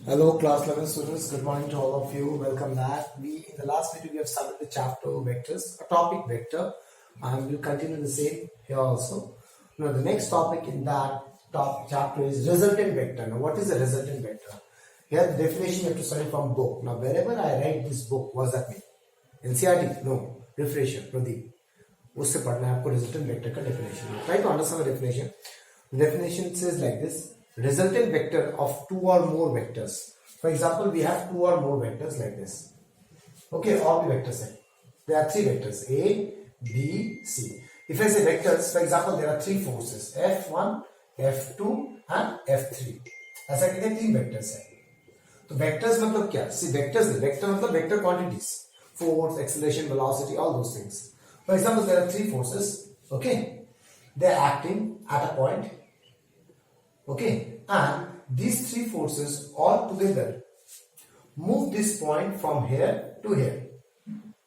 Hello, class 11 students. Good morning to all of you. Welcome back. In the last video we have started the chapter vectors, a topic vector, and we'll continue the same here also. Now, the next topic in that top chapter is resultant vector. Now, what is a resultant vector? Here, the definition you have to study from book. Now, wherever I read this book, what does that mean? NCERT? No. Refresher. Pradeep. उससे पढ़ना है आपको resultant vector का definition. Try to understand the definition. The definition says like this. Resultant vector of two or more vectors. For example, we have two or more vectors like this. Okay, all the vectors are. There are three vectors A, B, C. If I say vectors, for example, there are three forces F1, F2 and F3. ऐसा कहते हैं तीन vectors है. तो vectors मतलब क्या? See, vectors vector मतलब vector quantities, force, acceleration, velocity, all those things. For example, there are three forces. Okay, they are acting at a point. Okay, and these three forces all together move this point from here to here.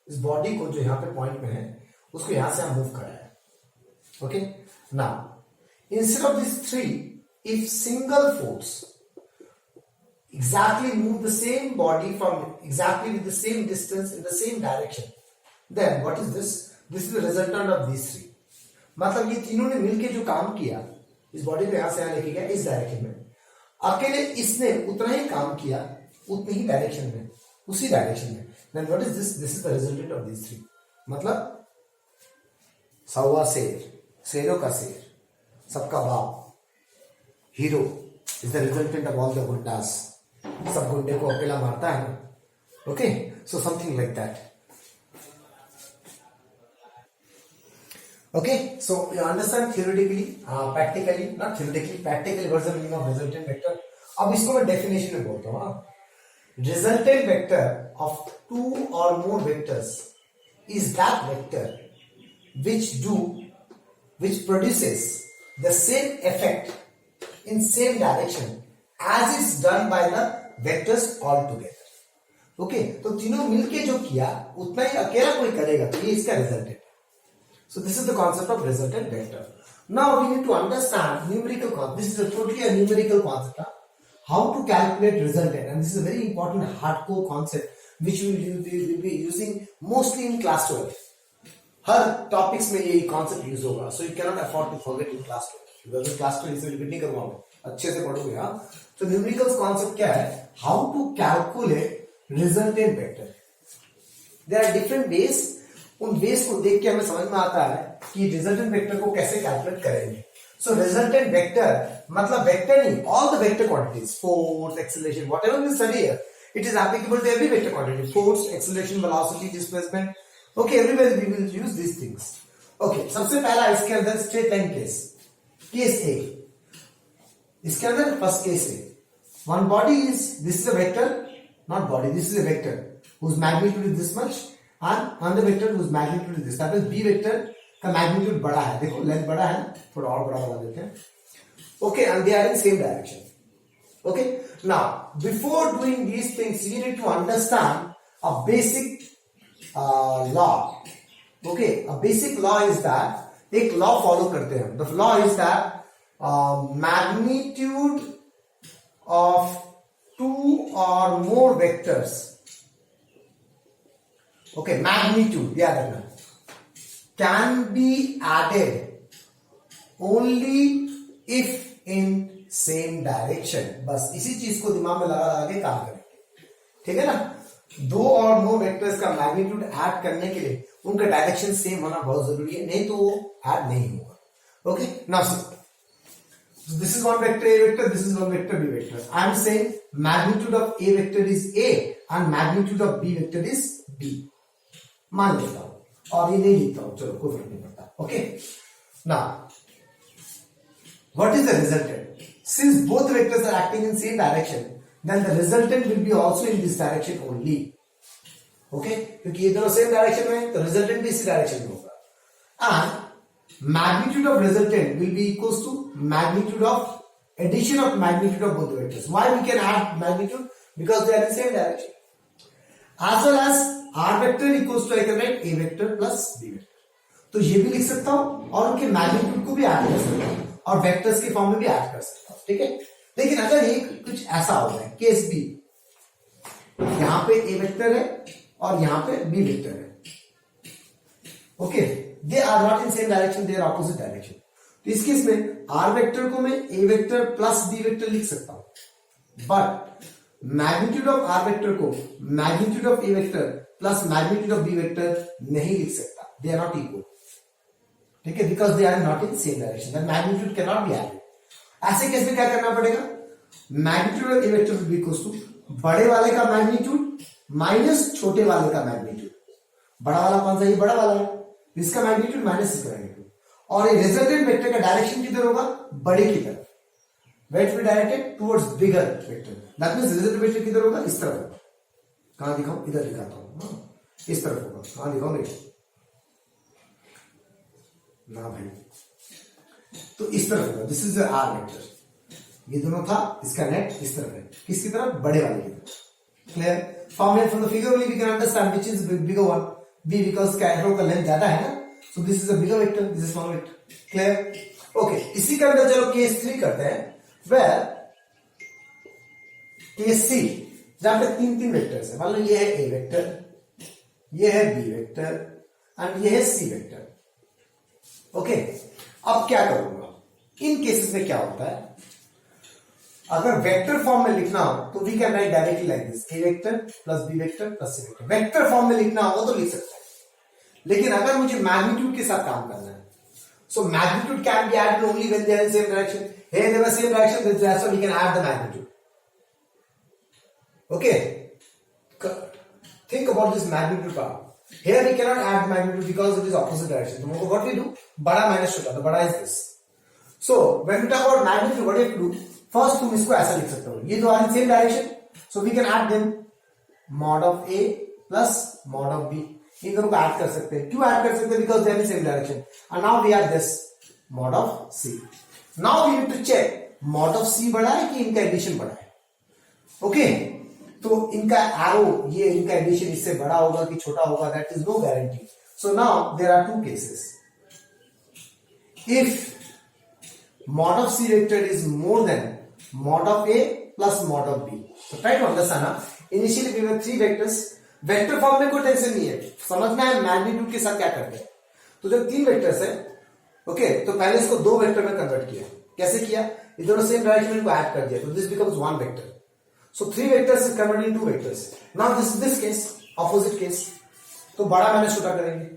इस body को जो यहाँ पे point में है उसको यहां से हम मूव कर रहे हैं. Okay, now instead of these three, if single force exactly move the same body from exactly with the same distance in the same direction, then what is this? This is the resultant of these three. मतलब ये तीनों ने मिलके जो काम किया, इस body को यहां से यहां लेके गया इस डायरेक्शन में, अकेले इसने उतना ही काम किया उतनी ही डायरेक्शन में, उसी डायरेक्शन में. Then what is this? This is the resultant of this three. मतलब सवा शेर, शेरों का शेर, सबका बाप, hero is the resultant of all the गुंडास. सब गुंडे को अकेला मारता है ना. Okay, so something like that. Okay, so you understand theoretically, practically, not theoretically, practically what's the meaning of resultant vector. अब इसको मैं definition में बोलता हूँ. Resultant vector of two or more vectors is that vector which produces the same effect in same direction as is done by the vectors all together. Okay, तो तीनों मिलके जो किया उतना ही अकेला कोई करेगा तो ये इसका resultant. So this is the concept of resultant vector. Now we need to understand numerical concept. This is totally a numerical concept. How to calculate resultant, and this is a very important hardcore concept which we will be using mostly in class 12. Her topics में ये concept use होगा. So you cannot afford to forget in class 12. because in class 12 इसे repeat नहीं करवाऊंगा. अच्छे से पढ़ोगे हाँ. So numerical concept क्या है? How to calculate resultant vector. There are different ways. उन बेस को देख के हमें समझ में आता है कि रिजल्टेंट वेक्टर को कैसे कैलकुलेट करेंगे. सो रिजल्टेंट वेक्टर मतलब वेक्टर नहीं, all the vector quantities, force, acceleration, whatever we study here, it is applicable to every vector quantity, force, acceleration, velocity, displacement. Okay, everywhere we will use this things. Okay, सबसे पहला इसके अंदर straight line case, case A. इसके अंदर first case A, one body is, this is a vector, not body, this is a vector whose magnitude is this much and another vector whose magnitude is this. That is B vector का magnitude बड़ा है. देखो length बड़ा है, थोड़ा और बड़ा बना देते हैं. Okay, and they are in same direction. Okay, now before doing these things you need to understand a basic law. Okay, a basic law is that एक law follow करते हैं. The law is that magnitude of two or more vectors, okay, magnitude याद रखना, can be added only if in same direction. बस इसी चीज को दिमाग में लगा के काम करेंगे. ठीक है ना. दो और मोर वेक्टर्स का मैग्नीट्यूड ऐड करने के लिए उनका डायरेक्शन सेम होना बहुत जरूरी है, नहीं तो वो ऐड नहीं होगा. Okay, now this is one vector A vector, this is one vector B vector. I am saying magnitude of A vector is A and magnitude of B vector is B. मान लेता हूं और ये नहीं लिखता हूं, चलो कोई फर्क नहीं पड़ता. Okay, now what is the resultant? Since both vectors are acting in same direction then the resultant will be also in this direction only. Okay, क्योंकि ये दोनों सेम डायरेक्शन में है तो रिजल्टेंट भी इसी डायरेक्शन में होगा. And magnitude of resultant will be equals to magnitude of addition of magnitude of both vectors. Why we can add magnitude? Because they are in same direction. as well as r vector equals to I can write a vector plus b vector. तो ये भी लिख सकता हूं और उनके magnitude को भी ऐड कर सकता हूं और वेक्टर्स के फॉर्म में भी ऐड कर सकता हूं. ठीक है, लेकिन अगर ये कुछ ऐसा हो जाए केस बी, यहां पे ए वेक्टर है और यहां पे बी वेक्टर है, okay, they are not in same direction, they are opposite direction, तो इस केस में आर वेक्टर को मैं A vector plus B vector लिख सकता हूं, but magnitude of R vector को magnitude of A vector plus magnitude of B vector नहीं लिख सकता, दे आर नॉट इक्वल, ठीक है, because they are not in same direction, that magnitude can not be added. ऐसे case में क्या करना पड़ेगा, magnitude of A vector will be equal to बड़े वाले का मैग्नीट्यूड माइनस छोटे वाले का मैग्नीट्यूड, बड़ा वाला कौन सा, ये बड़ा वाला है, इसका मैग्नीट्यूड माइनस इसका मैग्नीट्यूड, और ये रिजल्टेंट वेक्टर का डायरेक्शन किधर होगा, बड़े की तरफ, wait be directed towards bigger vector, that means resultant vector किधर होगा, इस तरफ होगा, कहां दिखाऊं, इधर दिखाता हूं, इस तरफ होगा, कहां दिखाऊं ना भाई, तो इस तरफ होगा, दिस इज आर वेक्टर, ये दोनों था, इसका नेट इस तरफ है, किसकी तरफ, बड़े वाले की तरफ, clear, from the figure only we can understand which is bigger one, b, because arrow का लेंथ ज्यादा है ना, so this is a bigger vector, this is small vector, clear, okay, इसी के अंदर चलो केस 3 करते हैं, where केस C, जहां पे तीन वेक्टर्स है, मान लो ये है a वेक्टर, ये है b वेक्टर एंड ये है c वेक्टर, ओके, अब क्या करूंगा, इन केसेस में क्या होता है, अगर वेक्टर फॉर्म में लिखना हो तो we can write directly like this, A vector plus B vector plus C vector, vector form में लिखना हो तो लिख सकते हैं, लेकिन अगर मुझे मैग्नीट्यूड के साथ काम करना है, so magnitude can be added only when they are in same direction, here they were same direction, that's why we can add the magnitude, okay, think about this magnitude part, here we cannot add magnitude because it is opposite direction, so what we do, बड़ा minus छोटा, the बड़ा is this, so when we talk about magnitude, what you have to do, first तुम इसको ऐसा लिख सकते हो, ये दो are in same direction, so we can add them, mod of A plus mod of B, इन दोनों को ऐड कर सकते हैं, क्यों ऐड कर सकते हैं, because they are in same direction, and now we are this mod of C, now we need to check mod of C बड़ा है कि इनका एडिशन बड़ा है, ओके, तो इनका एरो, ये इनका एडिशन इससे बड़ा होगा कि छोटा होगा, that is no guarantee, so now there are two cases, if mod of C vector is more than mod of A plus mod of B. So try to understand ना, initially we have 3 vectors, vector form में कोई tension नहीं है, समझना है magnitude के साथ क्या करते हैं, तो जब 3 वेक्टर्स है, ओके, तो पहले इसको 2 वेक्टर में कन्वर्ट किया, कैसे किया, ये दोनों सेम डायरेक्शन को ऐड कर दिया, तो this becomes 1 vector, so 3 vectors is converted in 2 vectors, now this case, opposite case, तो बड़ा माइनस छोटा करेंगे,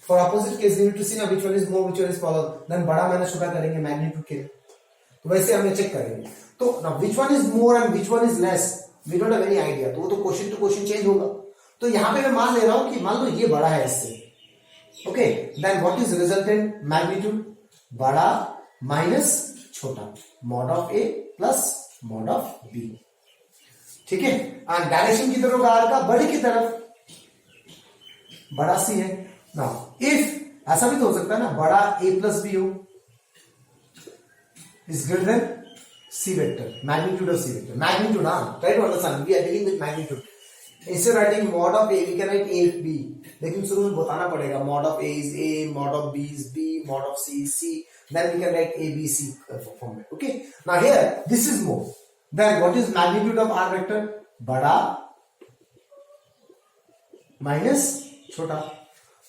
For opposite case, we need to see now which one is more, which one is smaller. Then बड़ा minus छोटा करेंगे magnitude के, तो वैसे हमें चेक करेंगे, तो now which one is more and which one is less, we don't have any idea, तो वो तो क्वेश्चन टू क्वेश्चन चेंज होगा, तो यहाँ पे मैं मान ले रहा हूँ कि मान लो ये बड़ा है इससे, okay, then what is resultant magnitude, बड़ा माइनस छोटा, mod of A plus mod of B, ठीक है, एंड डायरेक्शन किधर होगा, आर का बड़े की तरफ, बड़ा सी है, नाउ इफ ऐसा भी तो हो सकता है ना, बड़ा a प्लस बी हो is greater than C vector, magnitude of C vector, magnitude, हाँ, try to understand, we are dealing with magnitude, instead writing mod of A we can write a b, लेकिन शुरू में बताना पड़ेगा mod of a is a, mod of b is b, mod of c is c, then we can write a b c form, okay, now here this is more, then what is magnitude of r vector, बड़ा minus छोटा,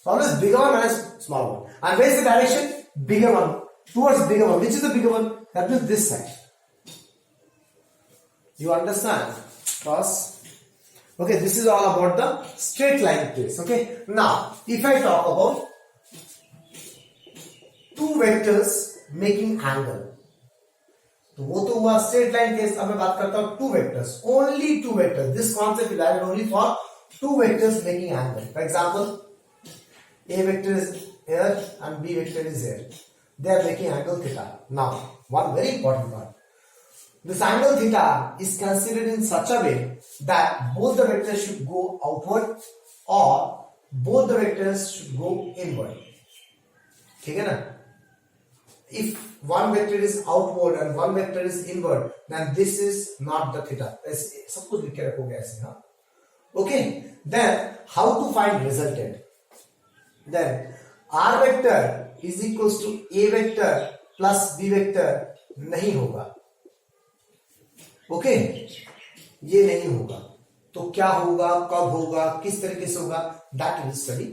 always bigger one minus smaller one, and where is the direction, bigger one, towards bigger one, which is the bigger one, that means this side, you understand, boss, okay, this is all about the straight line case, okay, now if I talk about 2 vectors making angle, तो वो तो हुआ straight line case, अब मैं बात करता हूं 2 vectors, only 2 vectors, this concept is valid only for 2 vectors making angle, for example A vector is here and B vector is here. They are making angle theta. Now, one very important part. This angle theta is considered in such a way that both the vectors should go outward or both the vectors should go inward. ठीक है ना? If one vector is outward and one vector is inward, then this is not the theta. सब कुछ लिख के रखोगे ऐसे, हाँ? Okay. Then how to find resultant? Then r vector is equals to a vector plus b vector नहीं होगा, okay, ये नहीं होगा। तो क्या होगा, कब होगा, किस तरीके से होगा, that will study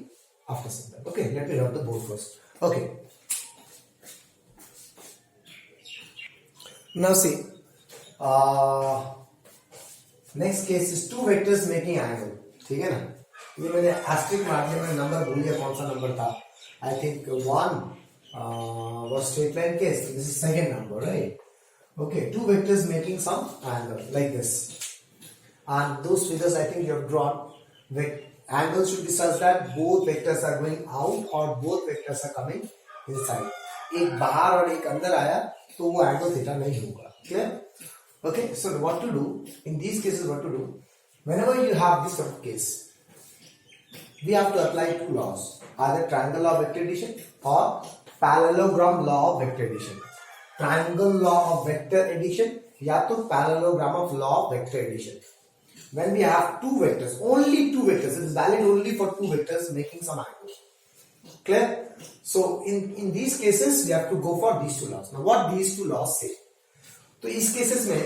after some time. Okay, let me rub the board first. Okay, now see next case is two vectors making angle. ठीक है ना, ये मैंने एस्ट्रिक मारने में नंबर भूल गया कौन सा नंबर था। I think 1 was straight line case. This is second number, right? Okay, two vectors making some angle like this, and those figures I think you have drawn. Angle should be such that both vectors are going out or both vectors are coming inside. एक बाहर और एक अंदर आया तो वो angle theta नहीं होगा। Clear? Okay, so what to do in these cases? What to do whenever you have this sort of case? We have to apply two laws, either triangle law of vector addition or parallelogram law of vector addition. Triangle law of vector addition या तो parallelogram of law of vector addition. When we have two vectors, only two vectors, it is valid only for two vectors making some angle. Clear? So in these cases we have to go for these two laws. Now what these two laws say? तो इस cases में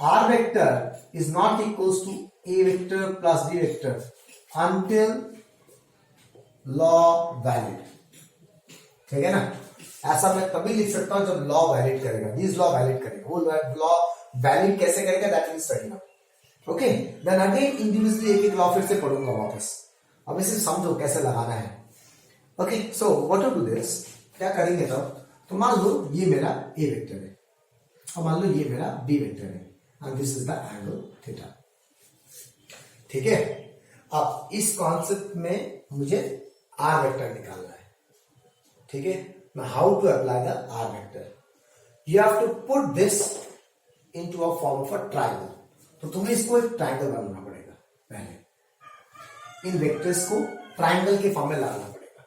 r vector is not equals to a vector plus b vector until law valid. ठीक है ना, ऐसा मैं तभी लिख सकता हूं जब लॉ वैलिड करेगा, दिस लॉ वैलिड करेगा। वो लॉ वैलिड कैसे करेगा, that will study now. Okay, then again individually एक एक लॉ फिर से पढ़ूंगा वापस। अब इसे समझो कैसे लगाना है। Okay, so what to do this, क्या करेंगे तब, तो मान लो ये मेरा ए वेक्टर है और मान लो ये मेरा बी वेक्टर है and this is the angle theta. ठीक है, अब इस कॉन्सेप्ट में मुझे आर वेक्टर निकालना है। ठीक है, now how to apply the r vector? You have to put this into a form of a triangle. तो तुम्हें इसको एक ट्राइंगल बनाना पड़ेगा पहले, इन वेक्टर्स को ट्राइंगल के फॉर्म में लाना पड़ेगा,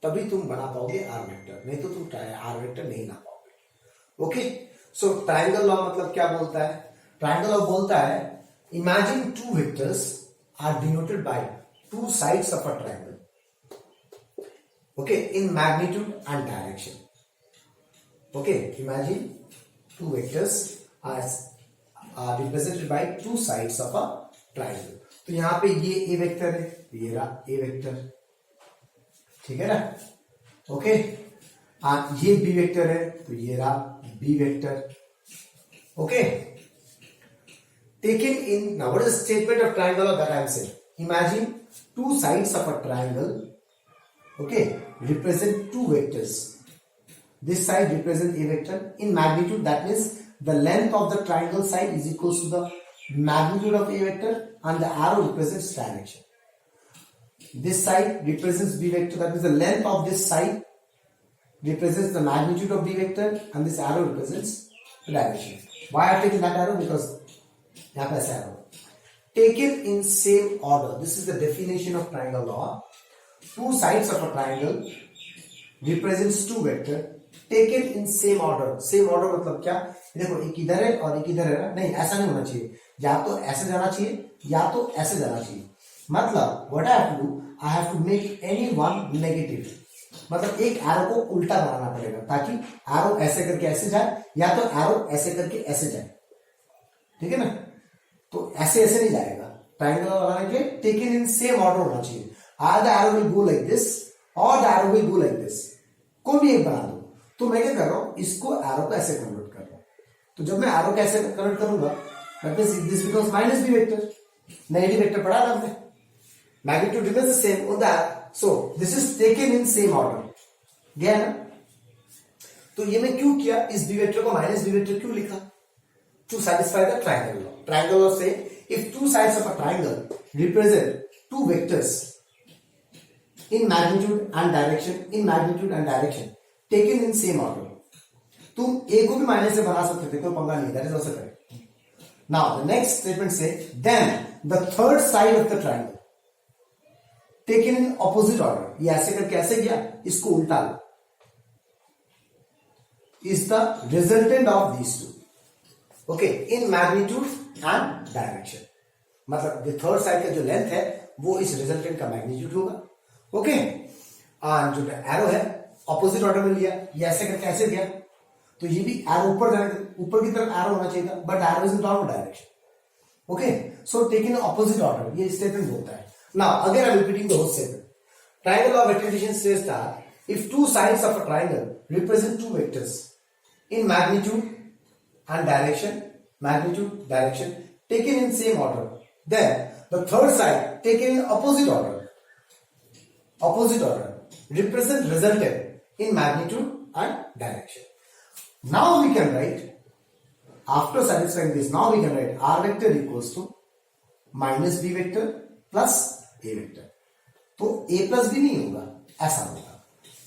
तभी तुम बना पाओगे आर वेक्टर, नहीं तो तुम आर वेक्टर नहीं ला पाओगे। ओके, सो ट्राइंगल लॉ मतलब क्या बोलता है, ट्राइंगल लॉ बोलता है imagine two vectors are denoted by two sides of a triangle, okay, in magnitude and direction. Okay, imagine two vectors are represented by two sides of a triangle. तो यहां पे ये a वेक्टर है, ये रहा a vector, ठीक है ना। ओके, ये b वेक्टर है तो ये रहा b vector. Okay, taken in, now what is the statement of triangle of that I am saying? Imagine two sides of a triangle, okay, represent two vectors. This side represents a vector in magnitude, that means the length of the triangle side is equals to the magnitude of a vector and the arrow represents direction. This side represents b vector, that means the length of this side represents the magnitude of b vector and this arrow represents the direction. Why I have taken that arrow? Because यहाँ पे ऐसा arrow taken in same order. This is the definition of triangle law. Two sides of a triangle represents two vector taken in same order. Same order मतलब क्या, देखो एक इधर है और एक इधर है, नहीं ऐसा नहीं होना चाहिए, या तो ऐसे जाना चाहिए या तो ऐसे जाना चाहिए। मतलब what I have to do, I have to make any one negative, मतलब एक एरो को उल्टा बनाना पड़ेगा ताकि एरो ऐसे करके ऐसे जाए या तो एरो ऐसे करके ऐसे जाए। ठीक है ना, तो ऐसे ऐसे नहीं जाएगा, ट्राइंगल बनाने के टेकन इन सेम ऑर्डर होना चाहिए। Either the arrow will go like this or the arrow will go like this, कोई भी एक बना दो। तो मैं क्या कर रहा हूं, इसको एरो को ऐसे कन्वर्ट कर रहा हूं। तो जब मैं एरो को ऐसे कन्वर्ट करूंगा, that means this becomes minus b vector, negative vector पढ़ा था हमने, magnitude remains the same on that, so this is taken in same order, गया ना। तो ये मैं क्यों किया, इस बी वेक्टर को माइनस बी वेक्टर क्यों लिखा, to satisfy the triangle law. Triangle law से if two sides of a triangle represent two vectors in magnitude and direction taken in same order, तुम a को भी माइनस से बना सकते थे, कोई पंगा नहीं, that is also correct. Now the next statement say then the third side of the triangle taken in opposite order, ये ऐसे करके ऐसे गया, इसको उल्टा लो, is the resultant of these two, okay, in magnitude and direction. मतलब the third side का जो लेंथ है वो इस रिजल्टेंट का मैग्नीट्यूड होगा। ओके, जो एरो है ऑपोजिट ऑर्डर में लिया, ये ऐसे करके ऐसे गया, तो ये भी एरो ऊपर की तरफ एरो होना चाहिए था, but arrow is in downward direction. Okay, so take in opposite order. ये statement बोलता है. Now again I'm repeating the whole statement. Triangle of rectangle says that if two sides of a triangle represent two vectors in magnitude direction taken in same order, then the third side taken in opposite order represent resultant in magnitude and direction. Now we can write, after satisfying this, now we can write r vector equals to minus b vector plus a vector. तो a plus b नहीं होगा, ऐसा होगा.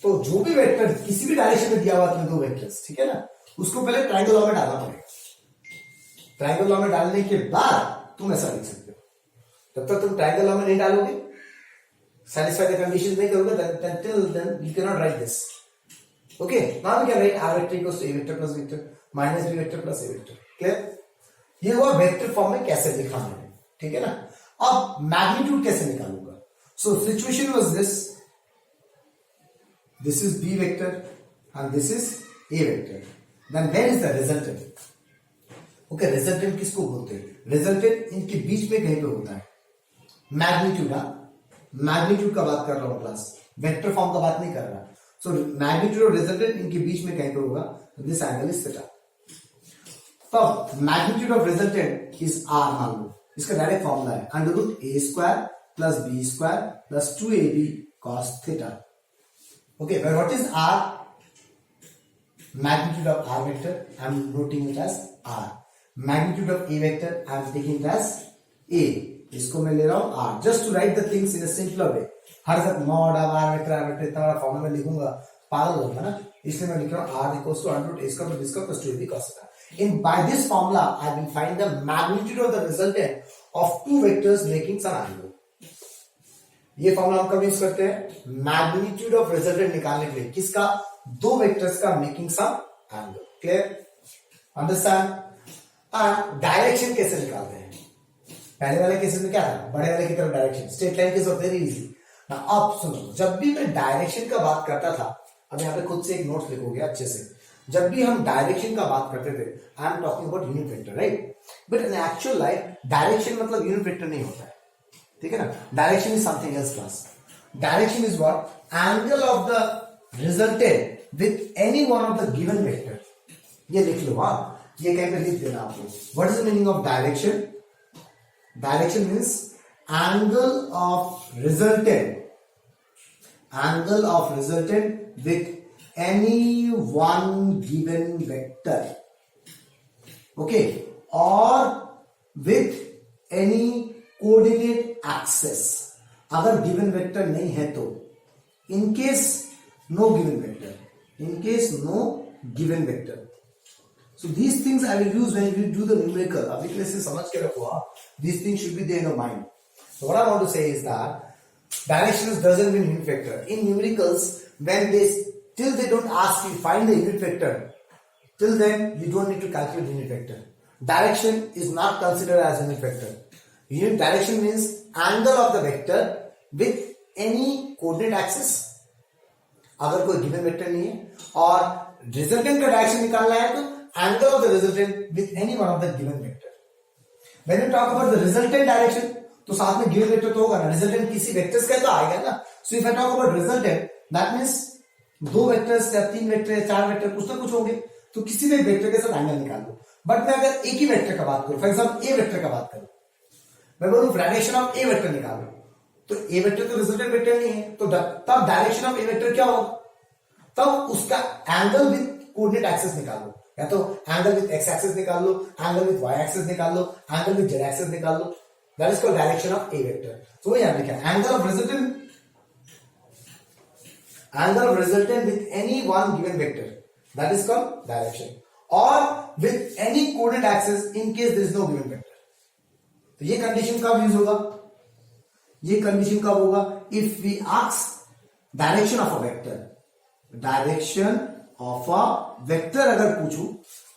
तो जो भी vector किसी भी डायरेक्शन में दिया हुआ तुम्हें दो वेक्टर्स, ठीक है ना, उसको पहले ट्रायंगल लॉ में डालना पड़ेगा. ट्रायंगल लॉ में डालने के बाद तुम ऐसा लिख सकते हो. तब तक तुम ट्रायंगल लॉ में नहीं डालोगे, satisfy the conditions नहीं करोगे, then you cannot write this. Okay, now we can write r vector equals to a vector plus vector minus b vector plus a vector. Clear? ये हुआ वेक्टर फॉर्म में कैसे लिखा मैंने, ठीक है ना. अब मैग्नीट्यूड कैसे निकालूंगा. So situation was this is b vector and this is a vector. Then where is the resultant. Okay, resultant किसको बोलते हैं. रिजल्टेंट इनके बीच में कहीं पे होता है. मैग्नीट्यूड, मैग्नीट्यूड का बात कर रहा हूं क्लास, वेक्टर फॉर्म का बात नहीं कर रहा. सो मैग्नीट्यूड और रिजल्टेंट इनके बीच में कहीं पे होगा. This angle is theta. तब magnitude of resultant is R मान लो. इसका डायरेक्ट फॉर्मूला है under root A square plus B square plus 2ab cos theta. Okay, what is R. Magnitude of R vector I am noting it as R. Magnitude of A vector I am taking it as A. इसको मैं ले रहा हूं R, just to write the things in a simpler वे. हर जगह mod of R vector इतना बड़ा formula में लिखूंगा पागल होगा ना, इसलिए मैं लिख रहा हूं R equals to under root A square plus B square plus 2ab cos theta. In by this formula I will find the magnitude of the resultant of two vectors making some angle. ये formula हम कब use करते हैं. Magnitude of resultant निकालने के लिए. किसका. दो वेक्टर्स का making some angle. Clear. Understand. Direction कैसे निकालते हैं. पहले वाले केसेस में क्या था, बड़े वाले की तरफ direction. Straight line case very easy. ना अब सुनो, जब भी मैं डायरेक्शन का बात करता था, अब यहाँ पे खुद से एक नोट लिखोगे अच्छे से. जब भी हम डायरेक्शन का बात करते थे, I am talking about unit vector, right. But in actual life direction मतलब यूनिट वेक्टर नहीं होता है, ठीक है ना. Direction is something else class. Direction is what. Angle of the resultant with any one of the given vector. ये लिख लो. हाँ, ये कहीं पे लिख देना आपको. What is the meaning of direction. Direction means angle of resultant with any one given vector, okay, or with any coordinate axis. अगर given vector नहीं है तो, in case no given vector, so these things I will use when you do the numerical. अब इतने से समझ के रखो. These things should be there in your mind. So what I want to say is that direction doesn't mean unit vector. In numericals, when till they don't ask you find the unit vector, till then you don't need to calculate unit vector. Direction is not considered as unit vector. Unit direction means angle of the vector with any coordinate axis. अगर कोई given vector नहीं है और resultant का direction निकालना है तो angle of the resultant with any one of the given vector. When you talk about the resultant direction, तो साथ में given vector तो होगा ना. resultant किसी vectors का तो आएगा ना. So if I talk about resultant, that means दो वेक्टर्स या तीन वेक्टर या चार वेक्टर कुछ ना कुछ होंगे, तो किसी भी वेक्टर के साथ एंगल निकाल दो. बट मैं अगर एक ही वेक्टर का बात करूं, फॉर एग्जांपल ए वेक्टर का बात करूं, मैं बोलूं डायरेक्शन ऑफ ए वेक्टर निकालो, तो ए वेक्टर तो रिजल्टेंट वेक्टर नहीं है, तो तब डायरेक्शन ऑफ ए वेक्टर क्या होगा. तब उसका एंगल विद कोऑर्डिनेट एक्सिस निकाल लो. या तो एंगल विद एक्स एक्सिस निकाल लो, एंगल विद वाई एक्सिस निकाल लो, एंगल विद जेड एक्सिस निकाल लो. That is called direction of A vector. तो यहां लिखा है angle of resultant with any one given vector, that is called direction, or with any coordinate axis in case there is no given vector. तो ये condition कब use होगा. ये condition कब होगा. If we ask direction of a vector, अगर पूछूं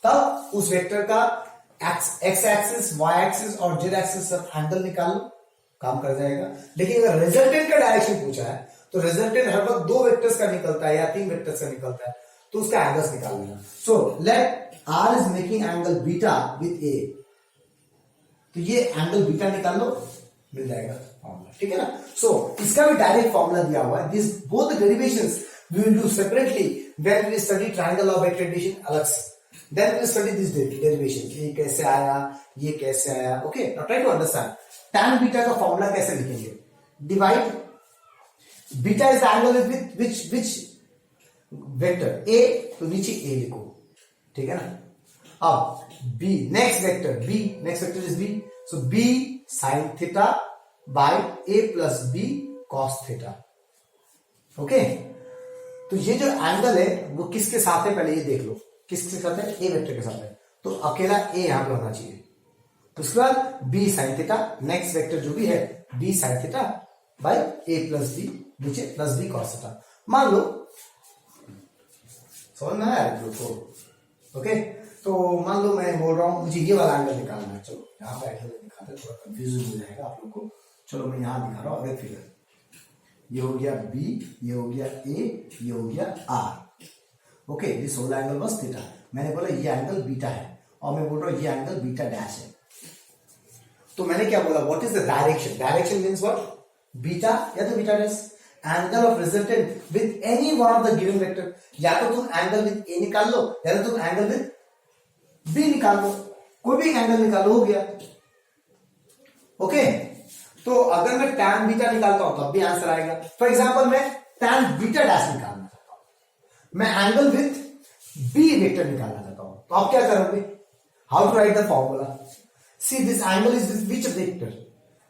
तब उस वेक्टर का एक्स एक्सिस, वाई एक्सिस और जेड एक्सिस सब एंगल निकाल लो, काम कर जाएगा. लेकिन अगर रिजल्टेंट का डायरेक्शन पूछा है तो रिजल्टेंट हर वक्त दो वेक्टर्स का निकलता है या तीन वेक्टर्स का निकलता है, तो उसका एंगल्स निकाल लेना। So let R is making angle beta with A, तो ये एंगल बीटा निकाल लो, मिल जाएगा फॉर्मूला, ठीक है ना। सो इसका भी डायरेक्ट फॉर्मूला दिया हुआ है। This both derivations we will do separately when we study triangle of vector addition अलग से, then we study this derivation, ये कैसे आया, ये कैसे आया। Okay, now try to understand tan beta का फॉर्मूला कैसे लिखेंगे। Divide beta is angle with which vector A, तो नीचे ए लिखो, ठीक है ना। अब B next vector, B next vector is B, so B sine theta by A plus B cos theta. Okay, तो ये जो एंगल है वो किसके साथ है पहले ये देख लो, किसके साथ है, ए वेक्टर के साथ है, तो अकेला ए यहां पे होना चाहिए। तो उसके बाद B sine theta, next vector जो भी है B sine theta by A plus B, नीचे प्लस बी कॉस थीटा। मान लो समझ में आया तो ओके, तो मान लो मैं बोल रहा हूं मुझे ये वाला एंगल निकालना है, चलो यहां पे एंगल दिखाते थोड़ा कंफ्यूजन हो जाएगा आप लोग को। चलो मैं यहां दिखा रहा हूं, अगर फिगर ये हो गया बी, ये हो गया ए, ये हो गया R. Okay, this whole angle was theta. मैंने बोला ये एंगल बीटा है और मैं बोल रहा हूं ये एंगल बीटा डैश है। तो मैंने क्या बोला, what is the direction, direction means what, beta या तो beta dash, angle of resultant with any one of the given vector. या तो तुम एंगल विद ए निकाल लो या तो तुम एंगल विद बी निकाल लो, कोई भी एंगल निकालो, हो गया। ओके, तो अगर मैं tan बीटा निकालता हूं तब भी आंसर आएगा। फॉर एग्जांपल मैं tan बीटा डैश निकालना चाहता हूं, मैं एंगल विथ बी वेक्टर निकालना चाहता हूं, तो आप क्या करोगे, how to write the formula. See this angle is with which vector,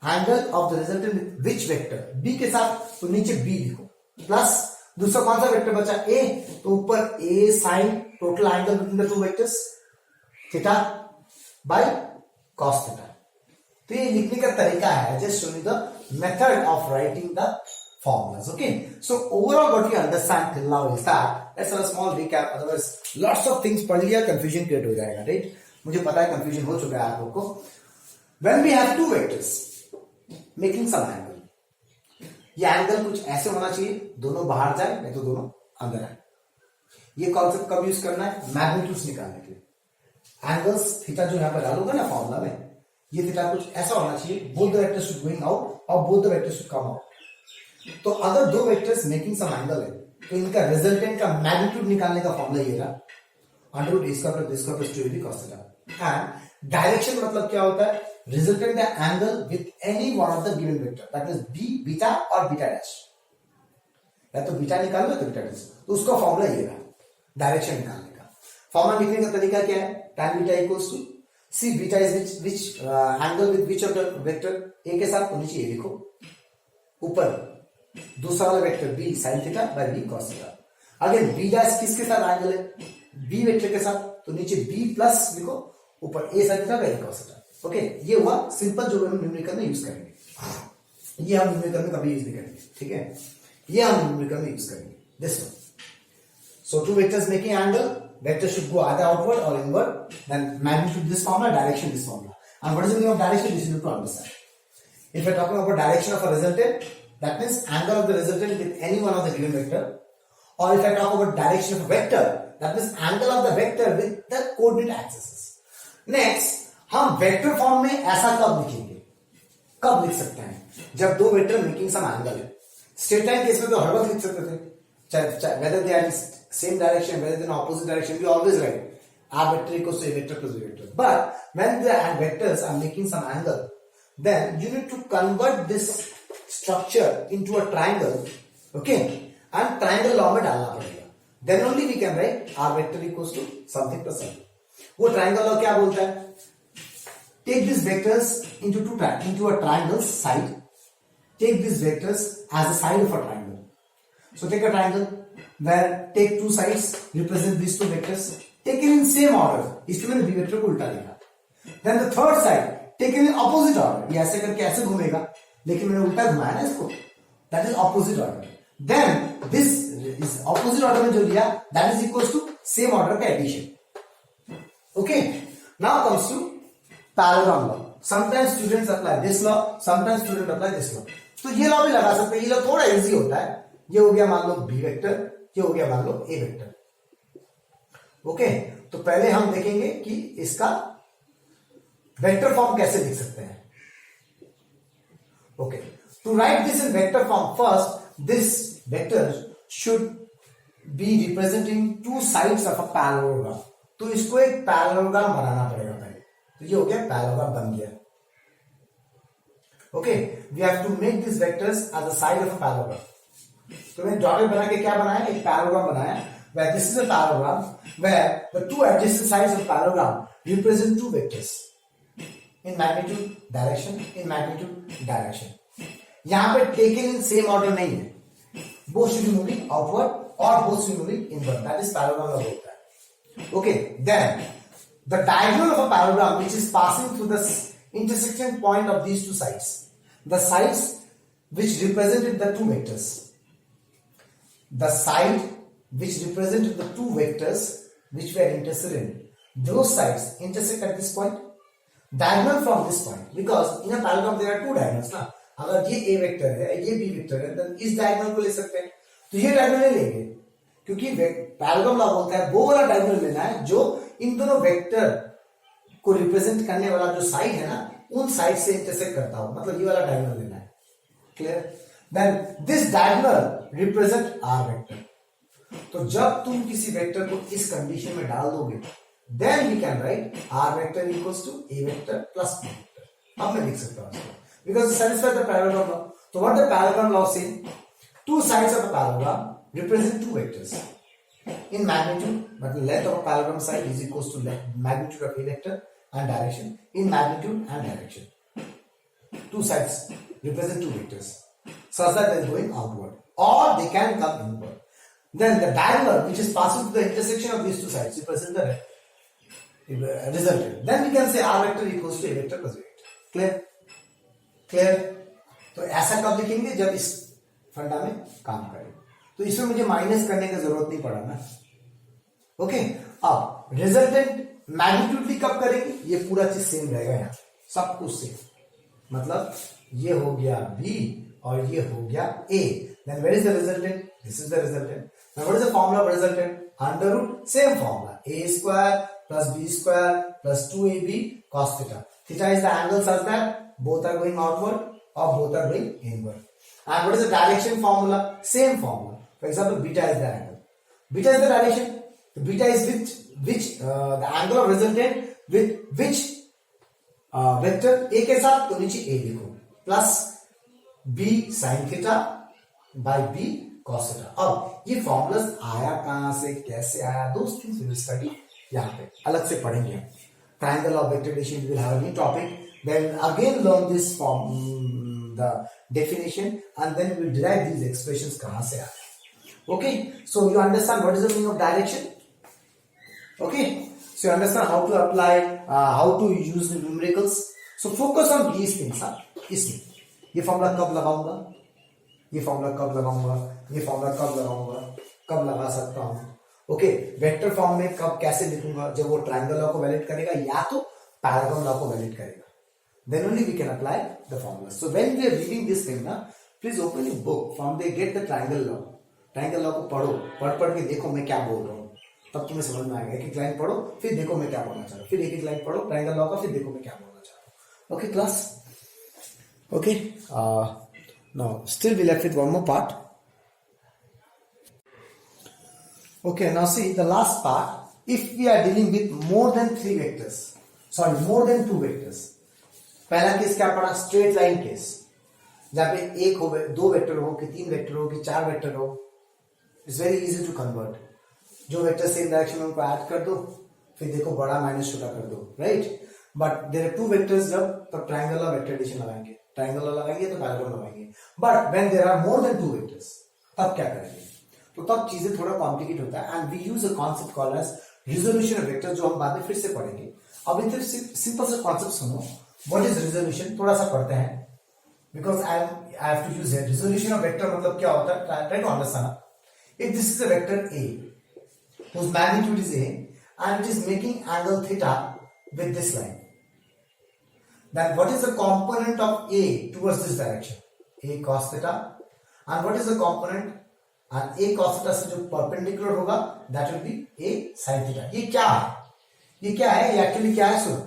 angle of the resultant with which vector, B के साथ, तो नीचे बी लिखो, प्लस दूसरा कौन सा वेक्टर बचा, ए, तो ऊपर A sine total angle between the two vectors theta by cos theta. तो ये लिखने का तरीका है, just show you the method of writing the formulas. Okay, so overall what we understand till now is that let's have a small recap, otherwise lots of things पढ़ लिया confusion create हो जाएगा, right? मुझे पता है confusion हो चुका है आप लोग को। When we have two vectors making some angle, ये एंगल कुछ ऐसे होना चाहिए, दोनों बाहर जाए नहीं तो दोनों अंदर आए। ये कॉन्सेप्ट कब यूज करना है, मैग्नीट्यूड्स निकालने के लिए। एंगल्स थीटा जो यहां पर डालोगे ना फॉर्मूला में, ये थीटा कुछ ऐसा होना चाहिए, both the vectors should going out और both the vectors should come out. तो अगर दो वेक्टर्स मेकिंग सम एंगल है तो इनका रिजल्टेंट का मैग्नीट्यूड निकालने का फॉर्मूला ये रहा, under root square plus square plus 2ab cos theta. And direction मतलब क्या होता है, resultant the angle with any one of the given vector, that is B beta और बीटा डैश, या तो बीटा निकाल लो तो बीटा डैश, तो उसका फॉर्मूला ये रहा डायरेक्शन निकालने का। फॉर्मूला लिखने का तरीका क्या है, tan beta equals to see beta is which angle with which of the vector, A के साथ, तो नीचे ए लिखो, ऊपर दूसरा वाला vector B sine theta by B cos theta. Again B dash किसके साथ एंगल है, बी वेक्टर के साथ, तो नीचे बी प्लस लिखो, ऊपर A sine theta by cos theta. Okay, ये हुआ सिंपल जो हम न्यूमेरिकल में यूज करेंगे, ये हम न्यूमेरिकल में कभी यूज नहीं करेंगे, ठीक है, ये हम न्यूमेरिकल में यूज करेंगे this one. So to vectors making angle, vector should go either outward or inward, then magnitude this formula, direction this formula. And what is the meaning of direction, this you need to understand. If we are talking about direction of a resultant, that means angle of the resultant with any one of the given vector, or if I talk about direction of a vector, that means angle of the vector with the coordinate axes. Next, हम vector form में ऐसा कब लिखेंगे, कब लिख सकते हैं, जब दो वेक्टर मेकिंग सम एंगल है। स्ट्रेट लाइन केस में तो हर वक्त लिख सकते थे, whether they are in same direction, whether they are in opposite direction, we always write r vector equals to a vector plus b vector. But when the vectors are making some angle, then you need to convert this structure into a triangle, okay, and triangle law में डालना पड़ेगा, then only we can write r vector equals to something plus something. वो triangle law क्या बोलता है, take these vectors into a triangle side, take these vectors as a side of a triangle. So take a triangle where take two sides, represent these two vectors, taken in same order, इसलिए मैंने b vector को उल्टा लिखा। Then the third side taken in opposite order, ये ऐसे करके ऐसे घूमेगा, लेकिन मैंने उल्टा घुमाया ना इसको, that is opposite order. Then this is opposite order में जो लिया, that is equals to same order का addition. Okay, now comes to parallelogram law. Sometimes students apply this law, sometimes students apply this law. तो ये law भी लगा सकते हैं, ये लॉ थोड़ा इजी होता है। ये हो गया मान लो बी वेक्टर, ये हो गया मान लो ए वेक्टर, ओके, तो पहले हम देखेंगे कि इसका वेक्टर फॉर्म कैसे लिख सकते हैं. Okay, to write this in vector form, first this vector should be representing two sides of a parallelogram. तो इसको एक पैरेललोग्राम बनाना पड़ेगा पहले. तो ये हो गया, पैरेललोग्राम बन गया. Okay, we have to make this vectors as a side of a parallelogram. तो मैंने डॉटेड बना के क्या बनाया, एक पैरेललोग्राम बनाया, where this is a parallelogram where the two adjacent sides of the parallelogram represent two vectors in magnitude direction, in magnitude direction. यहां पे taken in same order नहीं है, both should be moving outward or both should be moving inward. That is parallelogram का होता है. Okay, then the diagonal of a parallelogram which is passing through the intersection point of these two sides, the sides which represented the two vectors, the side which represented the two vectors which were intersected, those sides intersect at this point, diagonal from this point, because in a parallelogram there are two diagonals ना. अगर ये A vector है, ये B vector है, तो इस diagonal को ले सकते हैं. तो ये डायगोनल लेंगे, क्योंकि पैरेललोग्राम लॉ बोलता है वो वाला डायगोनल लेना है जो इन दोनों वेक्टर को रिप्रेजेंट करने वाला जो साइड है ना, उन साइड से इंटरसेक्ट करता हो, मतलब ये वाला डायगोनल लेना है. Clear? Then this diagonal represent R vector. तो जब तुम किसी वेक्टर को इस कंडीशन में डाल दोगे, then we can write R vector equals to A vector plus B vector. अब मैं लिख सकता हूं इसको, because satisfy the parallelogram law. So what the parallelogram law से, two sides of a parallelogram represent two vectors in magnitude, but the length of a parallelogram side is equals to magnitude of a vector and direction in magnitude and direction. Two sides represent two vectors such that they are going outward or they can come inward. Then the diagonal which is passing through the intersection of these two sides represents the resultant. Then we can say r vector equals to a vector plus b vector. Clear? Clear? तो ऐसा कब लिखेंगे, जब इस फंडा में काम करें. तो इसमें मुझे माइनस करने की जरूरत नहीं पड़ा ना. ओके, अब रिजल्टेंट मैग्नीट्यूड भी कब करेंगे, ये पूरा चीज सेम रहेगा, यहाँ सब कुछ सेम. मतलब ये हो गया b और ये हो गया a. Then where is the resultant? This is the resultant. Now what is the formula of resultant? Under root, same formula, a square plus b square plus 2ab cos theta. Theta is the angle such that both are going outward or both are going inward. And what is the direction formula? Same formula. For example, beta is the angle. Beta is the direction. The beta is which the angle of resultant with which vector a के साथ, तो नीचे a लिखो plus b sin theta by b cos theta. अब ये formulas आया कहां से, कैसे आया, those things we will study यहाँ पे अलग से पढ़ेंगे. Triangle of vector addition we will have a new topic. Then again learn this form, the definition, and then we will derive these expressions कहां से आए. Okay, so you understand what is the meaning of direction. Okay, so you understand how to apply, how to use the numericals. So focus on these things. इसमें ये formula कब लगाऊंगा, ये formula कब लगाऊंगा, ये फॉर्मूला कब लगाऊंगा, कब लगा सकता हूं. ओके, वेक्टर फॉर्म में कब कैसे लिखूंगा, जब वो ट्रायंगल लॉ को वैलिड करेगा या तो पैरागोन लॉ को वैलिड करेगा. Then only we can apply the formulas. So when we are reading this thing ना, please open your book from there, get the triangle law. Triangle law को पढ़ो, पढ़ के देखो मैं क्या बोल रहा हूँ, तब तुम्हें समझ में आएगा. एक एक लाइन पढ़ो, फिर देखो मैं क्या बोलना चाह रहा हूँ, फिर एक एक लाइन पढ़ो ट्रायंगल लॉ का, फिर देखो मैं क्या बोलना चाह रहा हूँ. Okay class, okay. Now still we left with one more part. Okay, now see the last part. If we are dealing with more than three vectors, sorry, more than two vectors. पहला case क्या पड़ा, straight line case, जहां पे एक हो, दो vector हो कि तीन वेक्टर हो कि चार वेक्टर हो. It's very easy to convert. जो वेक्टर सेम डायरेक्शन में उनको ऐड कर दो, फिर देखो बड़ा माइनस छोटा कर दो, right. But there are two vectors, जब तब ट्रायंगल और वेक्टर एडिशन लगाएंगे, ट्रायंगल लगाएंगे तो पैरेलल लगाएंगे. But when there are more than two vectors, तब क्या करेंगे, तो तब चीजें थोड़ा कॉम्प्लिकेट होता है. And we use a concept called as resolution of vector, जो हम बाद में फिर से पढ़ेंगे. अब इधर सिंपल सा कॉन्सेप्ट सुनो, व्हाट इज रिजोल्यूशन, थोड़ा सा पढ़ते हैं, because I have to use it. Resolution of vector मतलब क्या होता है, try to understand. If this is a vector a whose magnitude is a and it is making angle theta with this line, then what is the component of a towards this direction, a cos theta, and what is the component और A cos theta से जो perpendicular होगा that will be A sin theta. ये क्या है, ये क्या है, ये एक्चुअली क्या है, सुनो,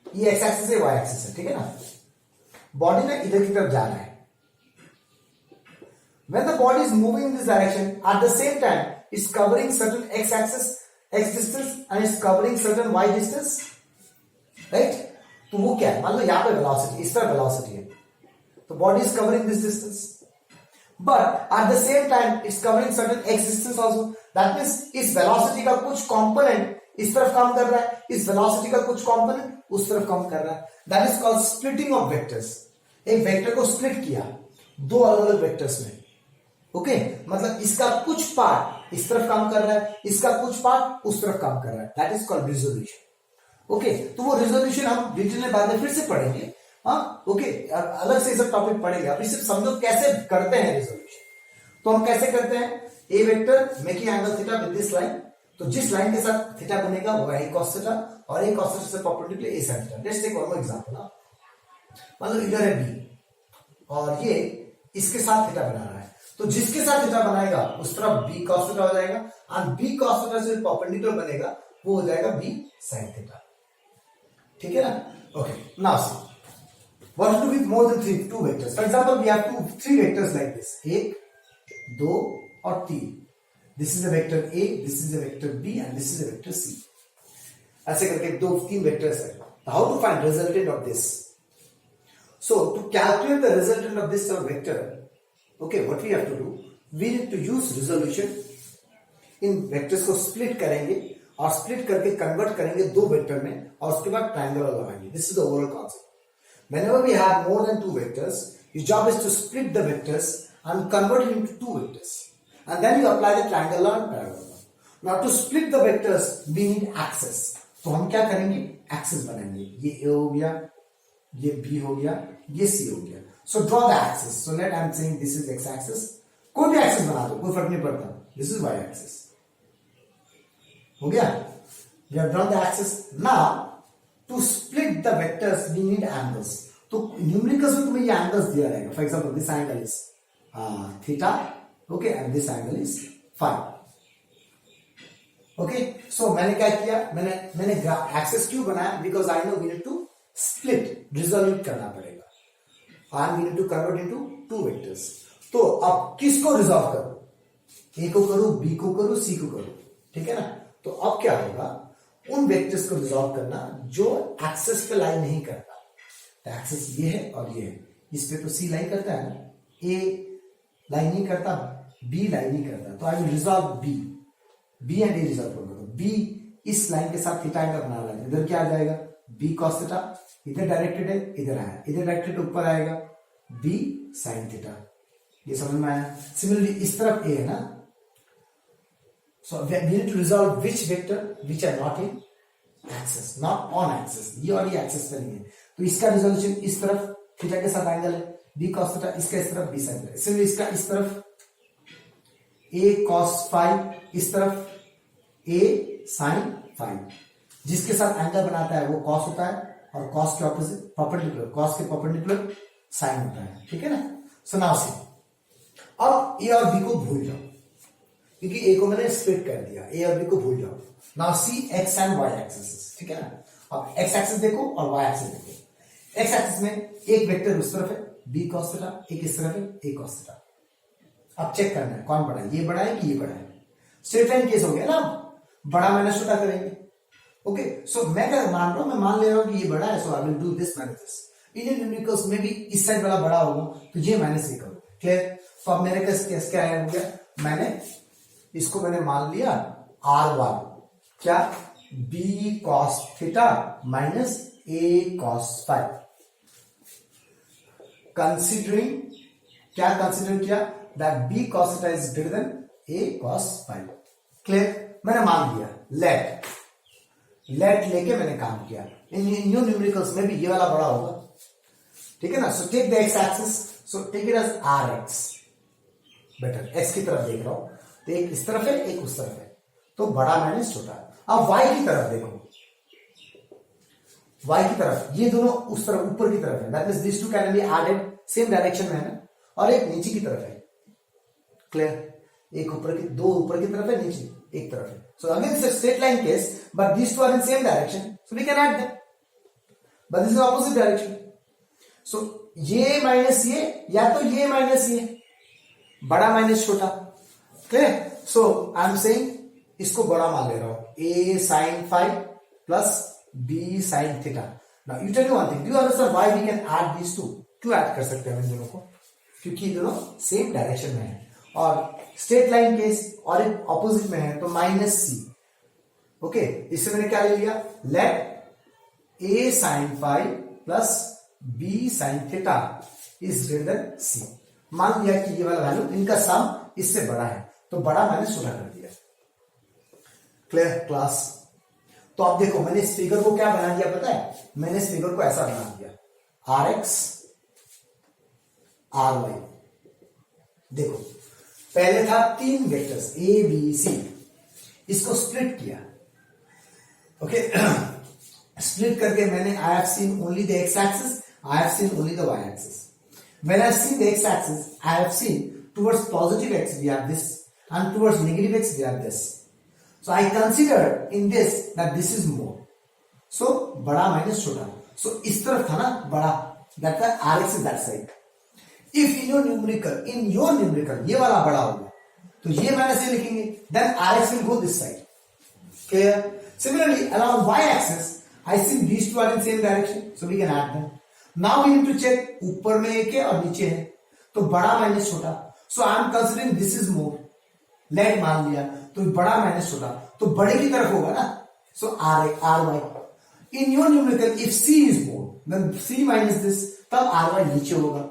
ये एक्स एक्सिस है, वाई एक्सिस है, ठीक है ना। बॉडी ना इधर की तरफ जा रहा है। When the body is moving in this direction, at the same time, it's covering certain x-axis, x distance, and it's covering certain y distance, right? तो वो क्या है, मान लो यहाँ पे velocity, इस तरह velocity है, तो body is covering this distance, but at the same time, it's covering certain x distance also. That means इस velocity का कुछ component इस तरफ काम कर रहा है, इस velocity का कुछ component उस तरफ काम कर रहा है. That is called splitting of vectors. एक वेक्टर को स्प्लिट किया दो अलग अलग वेक्टर्स में, ओके मतलब इसका कुछ पार्ट इस तरफ काम कर रहा है, इसका कुछ पार्ट उस तरफ काम कर रहा है, that is called resolution. Okay, तो वो रिजोल्यूशन हम डिटेल में बाद में फिर से पढ़ेंगे, हाँ ओके, अलग से सब टॉपिक पढ़ेंगे। अभी सिर्फ समझो कैसे करते हैं रिजोल्यूशन। तो हम कैसे करते हैं, A vector making angle theta with this line, तो जिस लाइन के साथ थीटा बनेगा वो है cos थीटा, और ए cos थीटा से perpendicular A sin theta. Let's take one more example. मान लो इधर है बी और ये इसके साथ थीटा बना रहा है, तो जिसके साथ थीटा बनाएगा उस तरफ बी cos थीटा हो जाएगा, और बी cos थीटा से परपेंडिकुलर बनेगा वो हो जाएगा बी sin थीटा, ठीक है ना। Okay, now C what to do with more than two vectors. For example, we have three vectors like this, 1, 2 और 3. This is a vector A, this is a vector B, and this is a vector C. ऐसे करके दो तीन vectors है। How to find resultant of this? So to calculate the resultant of this vector, okay, what we have to do, we need to use resolution. In vectors को split करेंगे और split करके convert करेंगे दो vector में, और उसके बाद ट्रायंगल लगाएंगे। This is the overall concept. Whenever we have more than two vectors, your job is to split the vectors and convert it into two vectors, and then you apply the triangle law and parallel law. Now to split the vectors, we need axis. तो हम क्या करेंगे, axis बनाएंगे। ये A हो गया, ये B हो गया, ये C हो गया। So draw the axis. So let I'm saying this is x axis. कोई भी एक्सिस बना दो, कोई फर्क नहीं पड़ता। This is y axis. हो गया? We have drawn the axis. Now to split the vectors we need angles. तो न्यूमेरिकल्स में तुम्हें ये एंगल्स दिया रहेगा। For example this angle is theta, okay, and this angle is phi. Okay, so मैंने क्या किया, मैंने एक्सिस क्यों बनाया, because I know we need to split, resolute करना पड़ेगा, and we need to convert into two vectors. तो अब किसको रिजॉल्व करूं, ए को करूं, बी को करूं, सी को करूं, ठीक है ना। तो अब क्या होगा, उन वेक्टर्स को रिजॉल्व करना जो एक्सिस पे लाई नहीं करता। एक्सिस ये है और ये है, इस पे तो सी लाई करता है ना, ए लाई नहीं करता, बी लाई नहीं करता, तो I will resolve B, B and A resolve करूंगा। तो बी इस लाइन के साथ थीटा एंगल बना रहा है, इधर क्या आ जाएगा, बी cos थीटा, इधर डायरेक्टेड है, इधर आया, इधर डायरेक्टेड ऊपर आएगा, बी sin थीटा। ये समझ में आया। सिमिलरली इस तरफ ए है ना, so we need to resolve which vector which are not in axis, not on axis, ये और ये एक्सिस पे नहीं है, तो इसका रिजोल्यूशन इस तरफ थीटा के साथ एंगल है b cos थीटा, इसका इस तरफ b sin थीटा, इसलिए इसका इस तरफ a cos phi, इस तरफ a sin phi, जिसके साथ एंगल बनाता है वो cos होता है, और cos के ऑपोजिट परपेंडिकुलर, cos के परपेंडिकुलर sin होता है, ठीक है ना। सो नाउ सी, अब a और b को भूल जाओ, क्योंकि ए को मैंने स्प्लिट कर दिया, ए और बी को भूल जाओ। Now see X and Y axis, ठीक है ना। अब एक्स एक्सिस देखो और वाई एक्सिस देखो। एक्स एक्सिस में एक वेक्टर उस तरफ है बी cos थीटा, एक इस तरफ है ए cos थीटा। अब चेक करना है कौन बड़ा है, ये बड़ा है कि ये बड़ा है। स्ट्रेट लाइन केस हो गया ना, बड़ा माइनस छोटा करेंगे। ओके, सो मैं क्या मान रहा हूं, मैं मान ले रहा हूं कि ये बड़ा है, so I will do this minus this. Indian numericals में भी इस साइड वाला बड़ा होगा तो ये माइनस ये करो, क्लियर। तो अब मेरे केस क्या है, हो गया, मैंने इसको मैंने मान लिया R1, क्या, B cos theta minus A cos phi, considering, क्या कंसिडर किया, that B cos theta is greater then A cos phi, clear. मैंने मान लिया, लेट लेके मैंने काम किया। इन न्यू न्यूमेरिकल्स में भी ये वाला बड़ा होगा, ठीक है ना। So take the X axis, so take it as Rx, better X की तरफ देख रहा हूं, तो एक इस तरफ है एक उस तरफ है, तो बड़ा माइनस छोटा। अब y की तरफ देखो, y की तरफ ये दोनों उस तरफ ऊपर की तरफ है, that means this two can be added, same direction में है ना, और एक नीचे की तरफ है, क्लियर। एक ऊपर की, दो ऊपर की तरफ है, नीचे एक तरफ है. So again it's a straight line case, but these two are in same direction, so we can add them. But this is opposite direction. So ये माइनस ये, या तो ये माइनस ये, बड़ा माइनस छोटा. Clear? So I am saying इसको बड़ा मान ले रहा हूं, a sin phi plus b sin theta. Now you tell me one thing, do you understand why we can add these two? क्यों ऐड कर सकते हैं हम इन दोनों को? क्योंकि दोनों सेम डायरेक्शन में है, और स्ट्रेट लाइन केस और एक ऑपोजिट में है, तो माइनस सी. ओके, इससे मैंने क्या ले लिया, let a sin phi plus b sin theta is greater than c. मान लिया कि ये वाला वैल्यू, इनका सम इससे बड़ा है, तो बड़ा मैंने छोटा कर दिया. Clear class? तो अब देखो, मैंने इस फिगर को क्या बना दिया पता है? मैंने इस फिगर को ऐसा बना दिया, rx ry. देखो, पहले था 3 वेक्टर्स a b c, इसको स्प्लिट किया. ओके, स्प्लिट करके मैंने I have seen only the x axis, I have seen only the y axis. When I have seen the x axis, I have seen towards positive x we have this, and towards negative x we have this. So I considered in this that this is more. So बड़ा minus छोटा. So इस तरफ था ना बड़ा, that the rx is that side. If in your numerical ये वाला बड़ा होगा, तो ये माइनस ये लिखेंगे, then rx will go this side. Clear? Similarly, along y axis, I see these two are in same direction, so we can add them. Now we need to check, ऊपर में एक है और नीचे है, तो बड़ा माइनस छोटा. So I am considering this is more. Let मान लिया, तो बड़ा माइनस छोटा, तो बड़े की तरफ होगा ना. So ry. In your numerical, if c is more, then c minus this, तब ry नीचे होगा.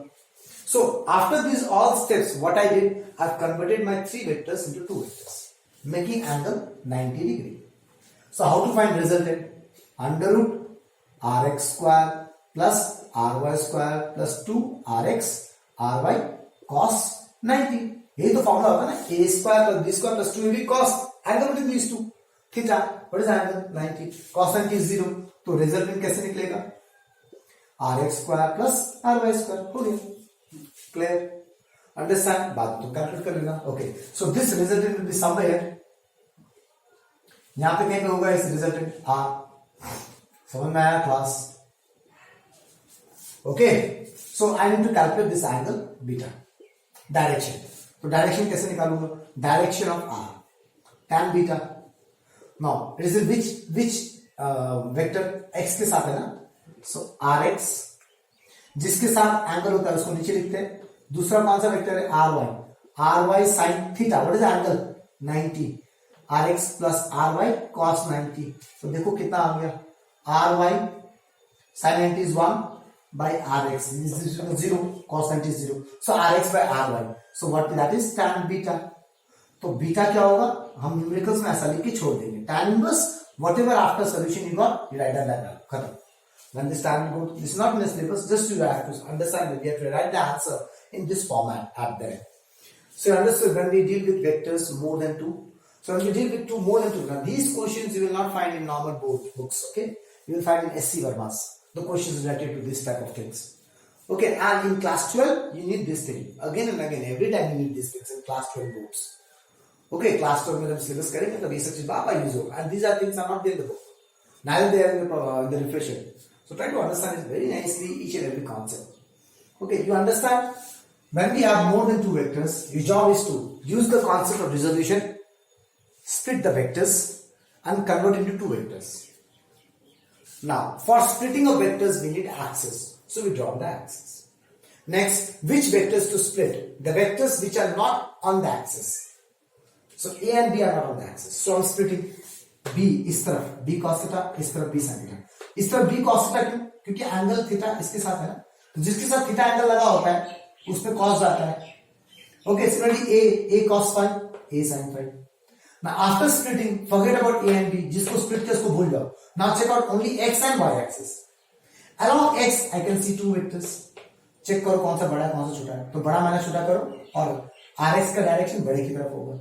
So after these all steps, what I did, I have converted my 3 vectors into 2 vectors, making angle 90 degree. So how to find resultant? Under root rx square plus ry square plus 2 rx ry cos 90. यही तो formula होता है ना, a square plus b square plus 2ab cos. Angle between these two, theta. What is angle? 90. Cos 90 is 0. तो resultant कैसे निकलेगा? rx square plus ry square. हो गया. Clear? Understand? बात तो कैलकुलेट कर लेना. Okay. So this resultant will be somewhere. यहां पे कहीं पे होगा इस रिजल्टेंट r. समझ में आया class? Okay, so I need to calculate this angle beta. Direction, तो डायरेक्शन कैसे निकालूंगा? Direction of r, tan beta. Now it is which vector x के साथ है ना, सो rx जिसके साथ एंगल होता है उसको नीचे लिखते हैं. दूसरा कौन सा वेक्टर है? ry sin theta. What is angle? 90. rx plus ry cos 90. तो देखो कितना आ गया, ry sin 90 is 1 by rx, this is 0, cos 90 is 0, so rx by ry, so what that is tan beta. तो बीटा क्या होगा, हम numericals में ऐसा लिख के छोड़ देंगे, tan inverse whatever after solution you got, you write that down. खत्म. When this tan go, this is not in the syllabus, just you have to understand that we have to write the answer in this format at there. So you understood, when we deal with vectors more than 2, so when we deal with 2 more than 2, now these questions you will not find in normal board books, okay? You will find in SC Verma's, the questions related to this type of things. Okay, and in class 12, you need this thing. Again and again, every time you need these things in class 12 books. Okay, class 12 में जब syllabus करेंगे तब ये सब चीज बाबा use होगा. And these are things are not there in the book. Neither they are in the refresher. So try to understand it very nicely, each and every concept. Okay, you understand? When we have more than 2 vectors, your job is to use the concept of resolution, split the vectors and convert into 2 vectors. Now, for splitting of vectors, we need axes. So we draw the axis. Next, which vectors to split? The vectors which are not on the axis. So A and B are not on the axis. So I'm splitting B इस तरफ B cos theta, इस तरफ B sin theta. इस तरफ B cos theta क्यों? क्योंकि angle theta इसके साथ है ना, तो जिसके साथ थीटा एंगल लगा होता है उसमें cos जाता है. Okay, similarly A cos phi, A sin phi. Now after splitting, forget about A and B. जिसको split किया उसको भूल जाओ. Now check out only x and y axis. Along x, I can see 2 vectors. Check करो कौन सा बड़ा है कौन सा छोटा है. तो बड़ा माइनस छोटा करो और rx का डायरेक्शन बड़े की तरफ होगा.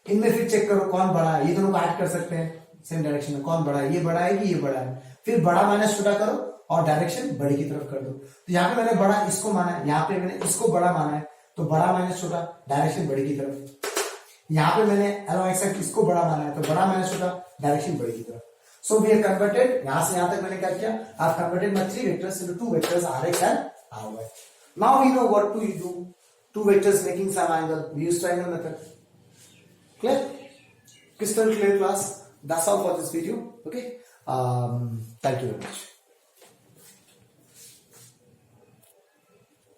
इनमें फिर चेक करो कौन बड़ा है, ये दोनों को ऐड कर सकते हैं सेम डायरेक्शन में. कौन बड़ा है, ये बड़ा है कि ये बड़ा है. फिर बड़ा माइनस छोटा करो और डायरेक्शन बड़े की तरफ कर दो. तो यहाँ पे मैंने बड़ा इसको माना है, यहाँ पे मैंने इसको बड़ा माना है, तो बड़ा माइनस छोटा डायरेक्शन बड़े की तरफ. यहाँ पे मैंने एलो एक्स किसको बड़ा माना है, तो बड़ा मैंने सोचा डायरेक्शन बड़ी की तरफ. सो वी हैव कन्वर्टेड, यहां से यहां तक मैंने क्या किया, I have converted my 3 vectors into 2 vectors rx and ry. Now we know what to do. 2 vectors making some angle, we use triangle method. Clear? Crystal clear class. That's all for this video. Okay. Thank you very much.